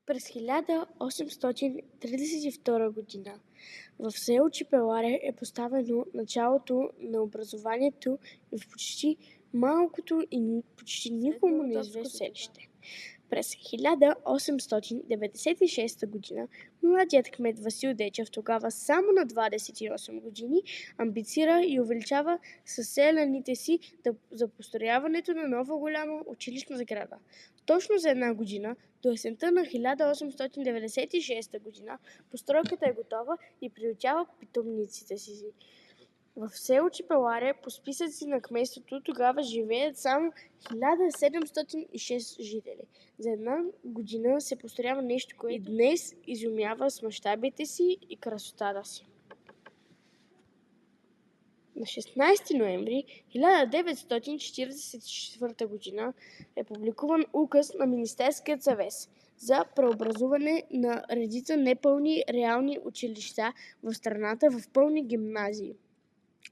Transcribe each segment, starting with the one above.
През 1832 година в село Чепеларе е поставено началото на образованието в почти малкото и почти никому неизвестно селище. През 1896 година младият кмет Васил Дечев, тогава само на 28 години, амбицира и увеличава със селяните си за построяването на нова голяма училищна сграда. Точно за една година, до есента на 1896 година, постройката е готова и приютява питомниците си. В село Чепеларе по списъци на кметството тогава живеят само 1706 жители. За една година се построява нещо, което и днес изумява с мащабите си и красотата си. На 16 ноември 1944 година е публикуван указ на Министерският съвет за преобразуване на редица непълни реални училища в страната в пълни гимназии.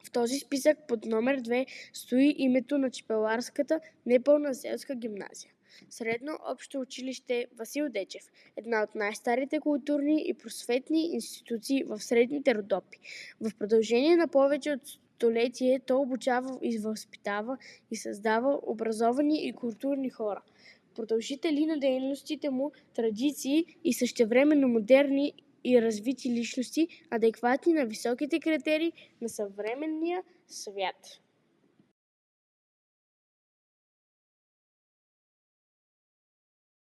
В този списък под номер 2 стои името на Чепеларската непълна селска гимназия. Средно общо училище Васил Дечев, една от най-старите културни и просветни институции в Средните Родопи. В продължение на повече от столетие то обучава и възпитава и създава образовани и културни хора, продължители на дейностите му, традиции и същевременно модерни и развити личности, адекватни на високите критерии на съвременния свят.